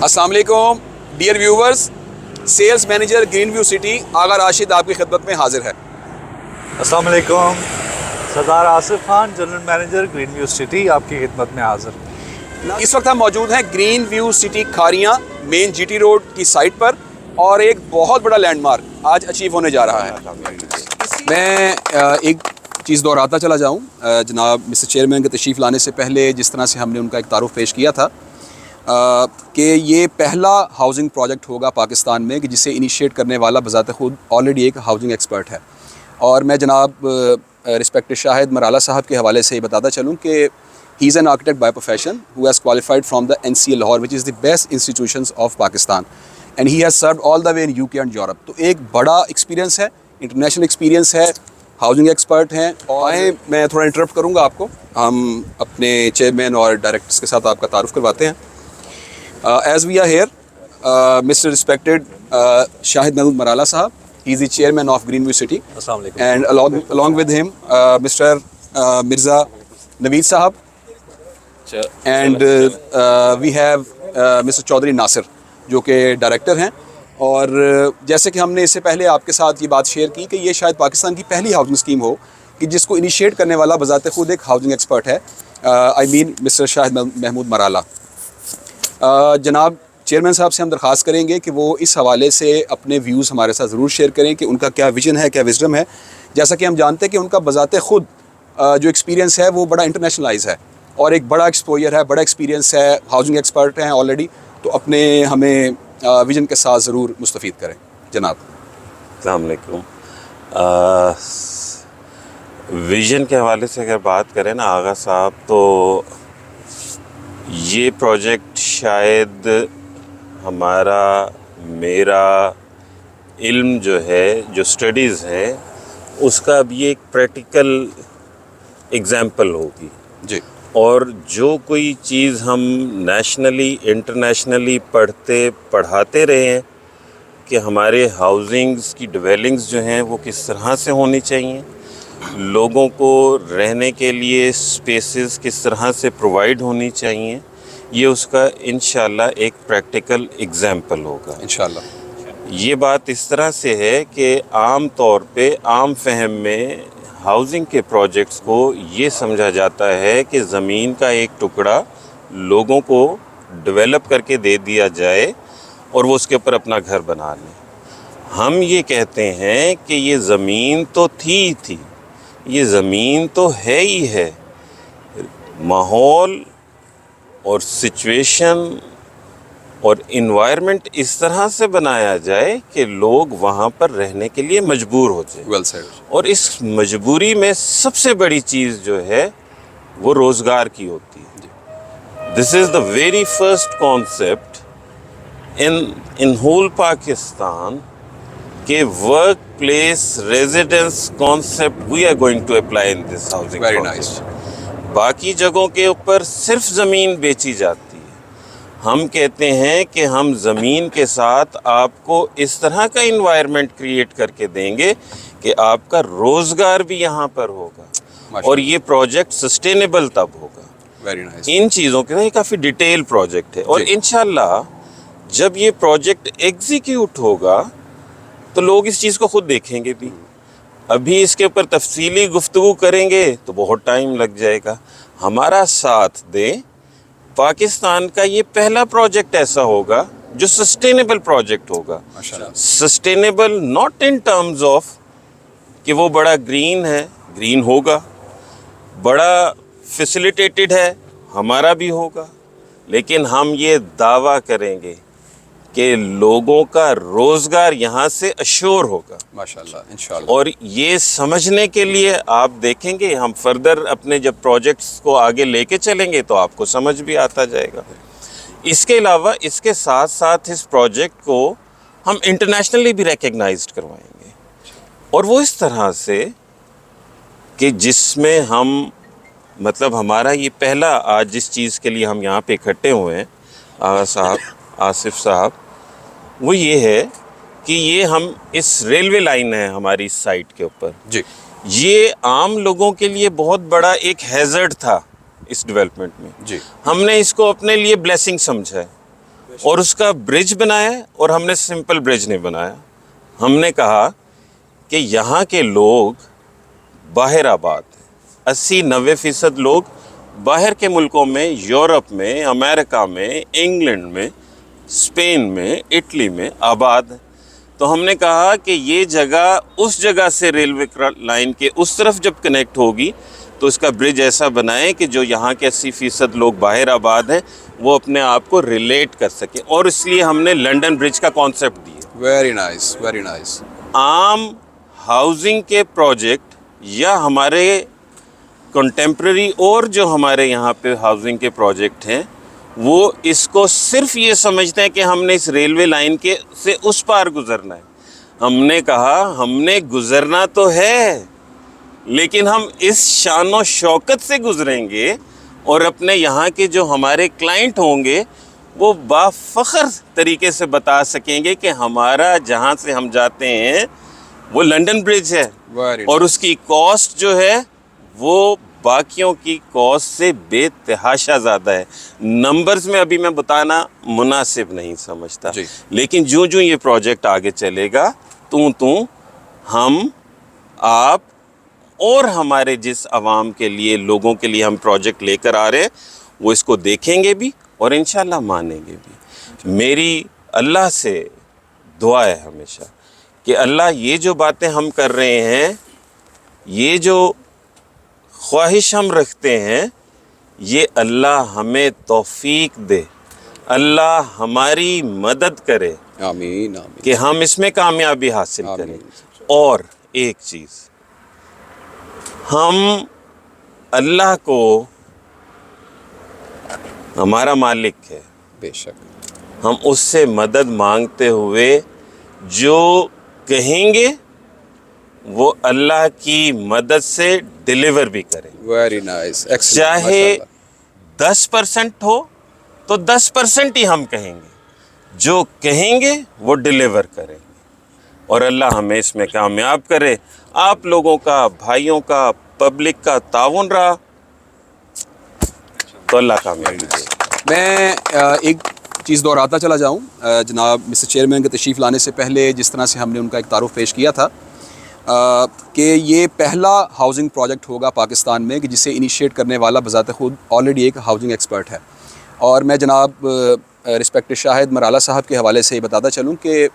अस्सलाम वालेकुम dear viewers, sales manager green view city Agha Rashid आपकी खिदमत में हाजिर है। अस्सलाम वालेकुम, Sardar Asif Khan general manager green view city आपकी खिदमत में हाजिर। इस वक्त हम मौजूद हैं ग्रीन व्यू सिटी खारियाँ मेन जीटी रोड की साइट पर और एक बहुत बड़ा लैंडमार्क आज अचीव होने जा रहा है। मैं एक चीज़ दोहराता चला जाऊँ, जनाब मिस्टर चेयरमैन के तशरीफ़ लाने से पहले जिस तरह से हमने उनका एक तारुफ पेश किया था कि ये पहला हाउसिंग प्रोजेक्ट होगा पाकिस्तान में कि जिसे इनिशिएट करने वाला बज़ात खुद ऑलरेडी एक हाउसिंग एक्सपर्ट है। और मैं जनाब रिस्पेक्टेड शाहिद मराला साहब के हवाले से ये बताता चलूँ कि he is an architect by profession who has qualified from the NCA Lahore which is the best institutions of Pakistan and he has served all the way in UK and Europe. तो एक बड़ा एक्सपीरियंस है, इंटरनेशनल एक्सपीरियंस है, housing expert हैं। और मैं थोड़ा interrupt करूँगा आपको, हम अपने चेयरमैन और डायरेक्टर्स के साथ आपका तारुफ करवाते हैं। As we are here, Mr. respected Shahid Mahmood Marala Sahab, he is the chairman of Greenview City. अस्सलाम वालेकुम। And along with him, Mr. Mirza Naveed Sahab. And we have Mr. Chaudhry Nasir, जो कि director हैं। और जैसे कि हमने इससे पहले आपके साथ ये बात शेयर की कि ये शायद पाकिस्तान की पहली हाउसिंग स्कीम हो कि जिसको इनिशिएट करने वाला बज़ाते खुद एक हाउसिंग एक्सपर्ट है। I mean mister Shahid Mahmood Marala. जनाब चेयरमैन साहब से हम दरख्वास्त करेंगे कि वो इस हवाले से अपने व्यूज़ हमारे साथ ज़रूर शेयर करें कि उनका क्या विजन है, क्या विजडम है। जैसा कि हम जानते हैं कि उनका बज़ाते खुद जो एक्सपीरियंस है वो बड़ा इंटरनेशनलाइज है और एक बड़ा एक्सपोजर है, बड़ा एक्सपीरियंस है, हाउसिंग एक्सपर्ट हैं ऑलरेडी। तो अपने हमें विजन के साथ ज़रूर मुस्तफ़ीद करें जनाब। अस्सलाम वालेकुम। विज़न के हवाले से अगर बात करें ना आगा साहब, तो ये प्रोजेक्ट शायद मेरा इल्म जो है, जो स्टडीज़ है, उसका भी एक प्रैक्टिकल एग्ज़ाम्पल होगी जी। और जो कोई चीज़ हम नेशनली इंटरनेशनली पढ़ाते रहे हैं कि हमारे हाउसिंग्स की डिवेलिंग्स जो हैं वो किस तरह से होनी चाहिए, लोगों को रहने के लिए स्पेसेस किस तरह से प्रोवाइड होनी चाहिए, ये उसका इंशाल्लाह एक प्रैक्टिकल एग्जाम्पल होगा इंशाल्लाह। ये बात इस तरह से है कि आम तौर पे आम फहम में हाउसिंग के प्रोजेक्ट्स को ये समझा जाता है कि ज़मीन का एक टुकड़ा लोगों को डेवलप करके दे दिया जाए और वो उसके ऊपर अपना घर बना लें। हम ये कहते हैं कि ये ज़मीन तो थी, ये ज़मीन तो है ही है। माहौल और सिचुएशन और इन्वायरमेंट इस तरह से बनाया जाए कि लोग वहाँ पर रहने के लिए मजबूर हो जाए। Well said. और और इस मजबूरी में सबसे बड़ी चीज़ जो है वो रोज़गार की होती है। This is the very first concept in whole Pakistan के work place residence concept we are going to apply in this housing. Very nice. बाकी जगहों के ऊपर सिर्फ ज़मीन बेची जाती है। हम कहते हैं कि हम ज़मीन के साथ आपको इस तरह का इन्वायरमेंट क्रिएट करके देंगे कि आपका रोज़गार भी यहाँ पर होगा और ये प्रोजेक्ट सस्टेनेबल तब होगा। Very nice. इन चीज़ों के लिए काफ़ी डिटेल प्रोजेक्ट है और इंशाल्लाह जब ये प्रोजेक्ट एग्जीक्यूट होगा तो लोग इस चीज़ को खुद देखेंगे भी। अभी इसके ऊपर तफसीली गुफ्तगू करेंगे तो बहुत टाइम लग जाएगा। हमारा साथ दें, पाकिस्तान का ये पहला प्रोजेक्ट ऐसा होगा जो सस्टेनेबल प्रोजेक्ट होगा। Sustainable not in terms of कि वो बड़ा ग्रीन है, ग्रीन होगा, बड़ा फैसिलिटेटेड है, हमारा भी होगा, लेकिन हम ये दावा करेंगे कि लोगों का रोज़गार यहाँ से अश्योर होगा माशाल्लाह इंशाल्लाह। और ये समझने के लिए आप देखेंगे हम फर्दर अपने जब प्रोजेक्ट्स को आगे लेके चलेंगे तो आपको समझ भी आता जाएगा। इसके अलावा इसके साथ साथ इस प्रोजेक्ट को हम इंटरनेशनली भी रिकग्नाइज्ड करवाएंगे और वो इस तरह से कि जिसमें हम मतलब हमारा ये पहला आज जिस चीज़ के लिए हम यहाँ पे इकट्ठे हुए हैं आगा साहब, आसिफ साहब, वो ये है कि ये हम इस रेलवे लाइन है हमारी इस साइट के ऊपर जी, ये आम लोगों के लिए बहुत बड़ा एक हैज़र्ड था इस डेवलपमेंट में। जी। हमने इसको अपने लिए ब्लेसिंग समझा है اور اس کا برج بنایا ہے, اور ہم نے سمپل برج نہیں بنایا. ہم نے کہا کہ یہاں کے لوگ باہر آباد ہیں, 80-90% لوگ باہر کے ملکوں میں, یورپ میں, امریکہ میں, انگلینڈ میں, اسپین میں, اٹلی میں آباد ہیں. تو ہم نے کہا کہ یہ جگہ اس جگہ سے ریلوے لائن کے اس طرف جب کنیکٹ ہوگی تو اس کا برج ایسا بنائیں کہ جو یہاں کے 80% لوگ باہر آباد ہیں وہ اپنے آپ کو ریلیٹ کر سکیں, اور اس لیے ہم نے لنڈن برج کا کانسیپٹ دیا. Very nice, very nice. عام ہاؤزنگ کے پروجیکٹ یا ہمارے کنٹمپریری اور جو ہمارے یہاں پہ ہاؤزنگ کے پروجیکٹ ہیں وہ اس کو صرف یہ سمجھتے ہیں کہ ہم نے اس ریلوے لائن کے سے اس پار گزرنا ہے. ہم نے کہا ہم نے گزرنا تو ہے, لیکن ہم اس شان و شوکت سے گزریں گے, اور اپنے یہاں کے جو ہمارے کلائنٹ ہوں گے وہ بافخر طریقے سے بتا سکیں گے کہ ہمارا جہاں سے ہم جاتے ہیں وہ لنڈن برج ہے, اور اس کی کاسٹ جو ہے وہ باقیوں کی کاسٹ سے بے تحاشا زیادہ ہے. نمبرز میں ابھی میں بتانا مناسب نہیں سمجھتا, لیکن جو یہ پروجیکٹ آگے چلے گا تو ہم, آپ اور ہمارے جس عوام کے لیے, لوگوں کے لیے ہم پروجیکٹ لے کر آ رہے ہیں وہ اس کو دیکھیں گے بھی اور انشاءاللہ مانیں گے بھی. میری اللہ سے دعا ہے ہمیشہ کہ اللہ یہ جو باتیں ہم کر رہے ہیں, یہ جو خواہش ہم رکھتے ہیں, یہ اللہ ہمیں توفیق دے, اللہ ہماری مدد کرے, آمین آمین, کہ ہم اس میں کامیابی حاصل کریں. اور ایک چیز, ہم اللہ کو ہمارا مالک ہے, بے شک, ہم اس سے مدد مانگتے ہوئے جو کہیں گے وہ اللہ کی مدد سے ڈیلیور بھی کریں. ویری نائس, چاہے 10% ہو تو 10% ہی ہم کہیں گے, جو کہیں گے وہ ڈیلیور کریں گے, اور اللہ ہمیں اس میں کامیاب کرے. آپ لوگوں کا, بھائیوں کا, پبلک کا تعاون رہا تو اللہ کامیابی دے. میں ایک چیز دہراتا چلا جاؤں. جناب مسٹر چیئرمین کے تشریف لانے سے پہلے جس طرح سے ہم نے ان کا ایک تعارف پیش کیا تھا کہ یہ پہلا ہاؤزنگ پروجیکٹ ہوگا پاکستان میں کہ جسے انیشیٹ کرنے والا بذات خود آلریڈی ایک ہاؤزنگ ایکسپرٹ ہے. اور میں جناب رسپیکٹڈ شاہد مرالا صاحب کے حوالے سے یہ بتاتا چلوں کہ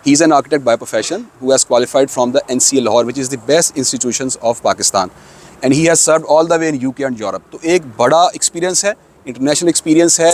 he is an architect by profession who has qualified from the NCA Lahore which is the best institutions of Pakistan and he has served all the way in UK and Europe. تو ایک بڑا experience ہے, international experience ہے,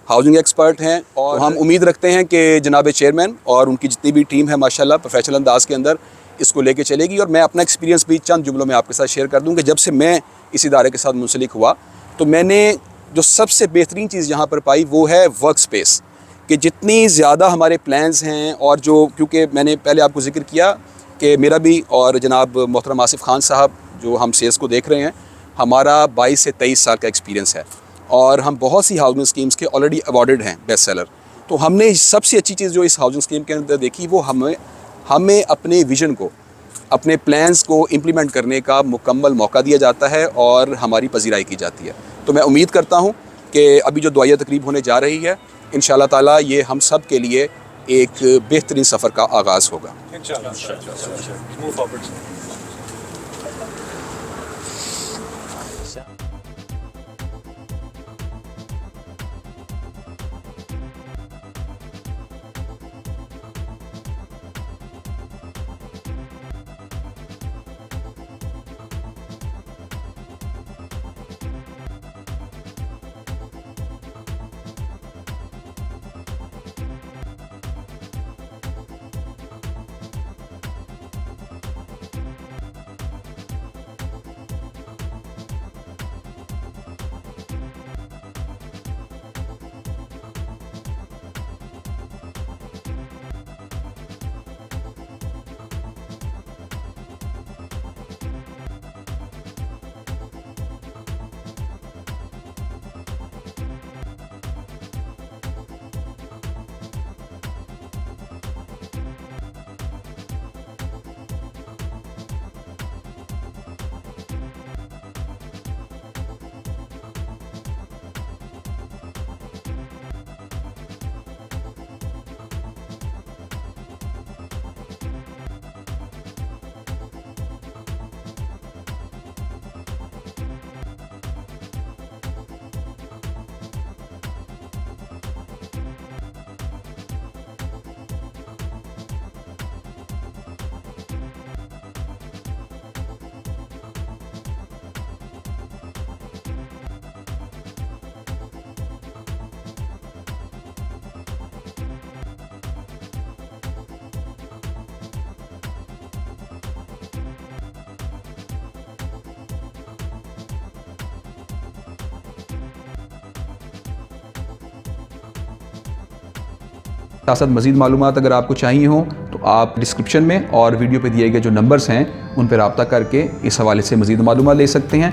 housing expert ہیں, اور ہم امید رکھتے ہیں کہ جناب چیئرمین اور ان کی جتنی بھی ٹیم ہے ماشاءاللہ پروفیشنل انداز کے اندر اس کو لے کے چلے گی. اور میں اپنا ایکسپیرینس بھی چند جملوں میں آپ کے ساتھ شیئر کر دوں کہ جب سے میں اس ادارے کے ساتھ منسلک ہوا تو میں نے جو سب سے بہترین چیز یہاں پر پائی وہ ہے ورک سپیس, کہ جتنی زیادہ ہمارے پلانز ہیں, اور جو کیونکہ میں نے پہلے آپ کو ذکر کیا کہ میرا بھی اور جناب محترم آصف خان صاحب جو ہم سیلز کو دیکھ رہے ہیں, ہمارا 22 سے 23 سال کا ایکسپیرینس ہے, اور ہم بہت سی ہاؤزنگ اسکیمز کے آلریڈی ایوارڈڈ ہیں بیسٹ سیلر. تو ہم نے سب سے اچھی چیز جو اس ہاؤزنگ اسکیم کے اندر دیکھی وہ ہمیں اپنے ویژن کو, اپنے پلانز کو امپلیمنٹ کرنے کا مکمل موقع دیا جاتا ہے اور ہماری پذیرائی کی جاتی ہے. تو میں امید کرتا ہوں کہ ابھی جو دعائیہ تقریب ہونے جا رہی ہے انشاءاللہ تعالیٰ یہ ہم سب کے لیے ایک بہترین سفر کا آغاز ہوگا. ساتھ ساتھ مزید معلومات اگر آپ کو چاہیے ہوں تو آپ ڈسکرپشن میں اور ویڈیو پہ دیے گئے جو نمبرز ہیں ان پہ رابطہ کر کے اس حوالے سے مزید معلومات لے سکتے ہیں.